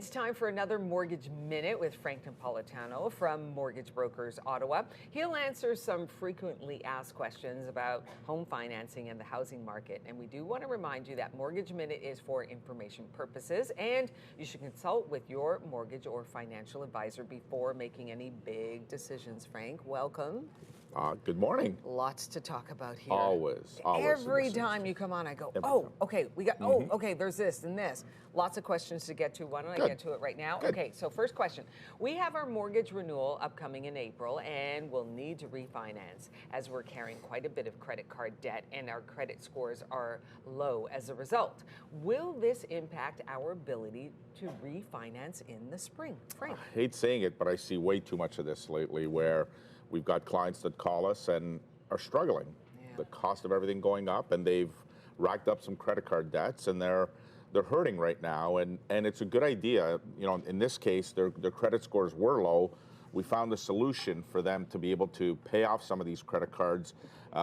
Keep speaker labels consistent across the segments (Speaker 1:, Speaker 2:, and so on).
Speaker 1: It's time for another Mortgage Minute with Frank Napolitano from Mortgage Brokers Ottawa. He'll answer some frequently asked questions about home financing and the housing market. And we do want to remind you that Mortgage Minute is for information purposes, and you should consult with your mortgage or financial advisor before making any big decisions. Frank, welcome.
Speaker 2: Good morning.
Speaker 1: Lots to talk about here.
Speaker 2: Always.
Speaker 1: Every time you come on, I go, okay, okay, there's this and this. Lots of questions to get to. Why don't I get to it right now?
Speaker 2: Good.
Speaker 1: Okay, so first question. We have our mortgage renewal upcoming in April, and we'll need to refinance as we're carrying quite a bit of credit card debt and our credit scores are low as a result. Will this impact our ability to refinance in the spring? Frank?
Speaker 2: I hate saying it, but I see way too much of this lately where we've got clients that call us and are struggling. The cost of everything going up, and they've racked up some credit card debts, and they're hurting right now. And it's a good idea. You know, in this case, their credit scores were low. We found a solution for them to be able to pay off some of these credit cards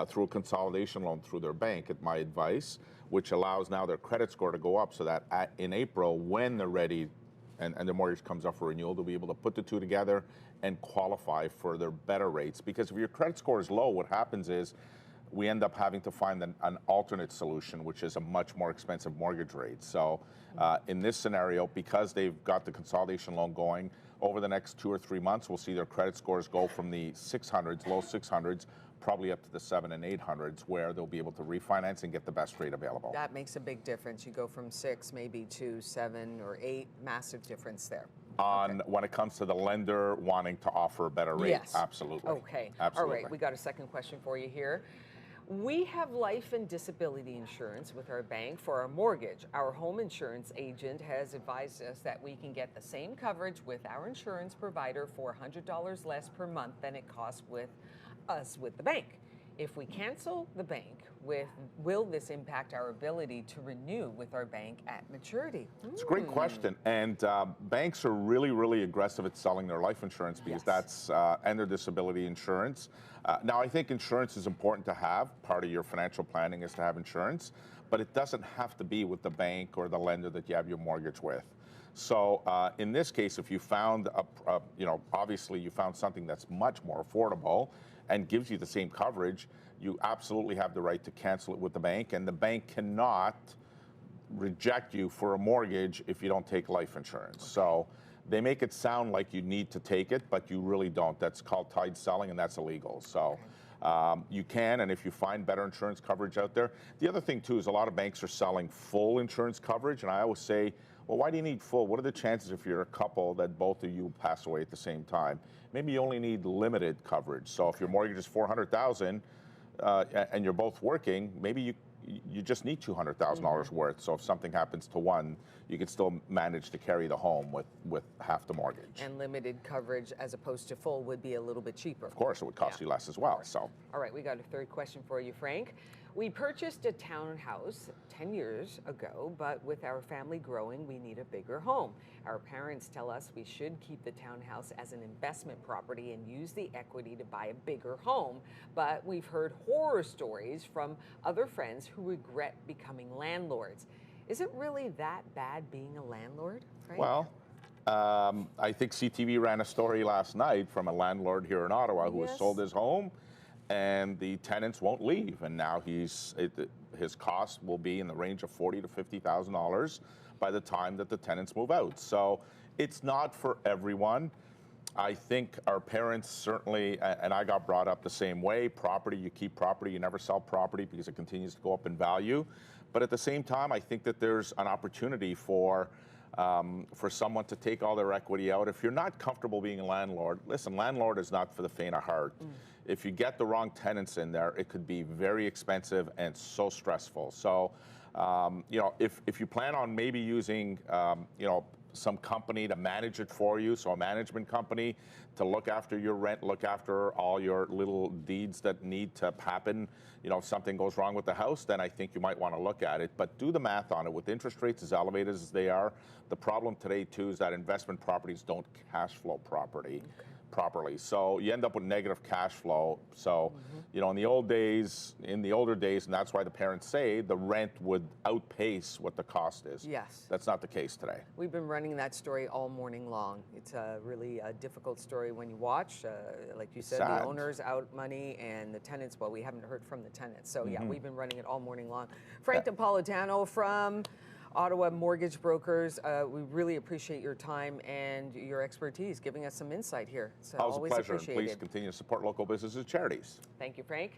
Speaker 2: through a consolidation loan through their bank, at my advice, which allows now their credit score to go up so that in April, when they're ready and their mortgage comes up for renewal, they'll be able to put the two together and qualify for their better rates. Because if your credit score is low, what happens is we end up having to find an alternate solution, which is a much more expensive mortgage rate. So in this scenario, because they've got the consolidation loan going, over the next 2 or 3 months, we'll see their credit scores go from the 600s, low 600s, probably up to the 700s and 800s, where they'll be able to refinance and get the best rate available.
Speaker 1: That makes a big difference. You go from 6 maybe to 7 or 8, massive difference there.
Speaker 2: When it comes to the lender wanting to offer a better rate.
Speaker 1: Yes.
Speaker 2: Absolutely.
Speaker 1: Okay.
Speaker 2: Absolutely.
Speaker 1: All right. We got a second question for you here. We have life and disability insurance with our bank for our mortgage. Our home insurance agent has advised us that we can get the same coverage with our insurance provider for $100 less per month than it costs with us with the bank. If we cancel the bank, will this impact our ability to renew with our bank at maturity?
Speaker 2: It's a great question, and banks are really, really aggressive at selling their life insurance because that's and their disability insurance. Now, I think insurance is important to have. Part of your financial planning is to have insurance, but it doesn't have to be with the bank or the lender that you have your mortgage with. So in this case, if you found, obviously you found something that's much more affordable and gives you the same coverage, you absolutely have the right to cancel it with the bank, and the bank cannot reject you for a mortgage if you don't take life insurance. Okay. So they make it sound like you need to take it, but you really don't. That's called tide selling, and that's illegal. So you can, and if you find better insurance coverage out there. The other thing, too, is a lot of banks are selling full insurance coverage, and I always say, well, why do you need full? What are the chances if you're a couple that both of you pass away at the same time? Maybe you only need limited coverage. So if your mortgage is $400,000 and you're both working, maybe you just need $200,000 worth. So if something happens to one, you can still manage to carry the home with half the mortgage.
Speaker 1: And limited coverage as opposed to full would be a little bit cheaper.
Speaker 2: Of course, it would cost you less as well. So.
Speaker 1: All right, we got a third question for you, Frank. We purchased a townhouse 10 years ago, but with our family growing, we need a bigger home. Our parents tell us we should keep the townhouse as an investment property and use the equity to buy a bigger home. But we've heard horror stories from other friends who regret becoming landlords. Is it really that bad being a landlord, Frank?
Speaker 2: Well, I think CTV ran a story last night from a landlord here in Ottawa who has sold his home, and the tenants won't leave, and now his cost will be in the range of $40,000 to $50,000 by the time that the tenants move out. So it's not for everyone. I think our parents certainly, and I got brought up the same way, property, you keep property, you never sell property because it continues to go up in value. But at the same time, I think that there's an opportunity for someone to take all their equity out. If you're not comfortable being a landlord, listen, landlord is not for the faint of heart. If you get the wrong tenants in there, it could be very expensive and so stressful. So, if you plan on maybe using, some company to manage it for you, so a management company to look after your rent, look after all your little deeds that need to happen, if something goes wrong with the house, then I think you might want to look at it. But do the math on it. With interest rates as elevated as they are, the problem today, too, is that investment properties don't cash flow property. properly. So you end up with negative cash flow. So, you know, in the older days, and that's why the parents say the rent would outpace what the cost is.
Speaker 1: Yes.
Speaker 2: That's not the case today.
Speaker 1: We've been running that story all morning long. It's a really difficult story when you watch. Like you said,
Speaker 2: Sad.
Speaker 1: the owners out money and the tenants, well, we haven't heard from the tenants. So yeah, we've been running it all morning long. Frank Napolitano from Ottawa Mortgage Brokers, we really appreciate your time and your expertise, giving us some insight here. So
Speaker 2: Always a pleasure.
Speaker 1: appreciated.
Speaker 2: Please continue to support local businesses and charities.
Speaker 1: Thank you, Frank.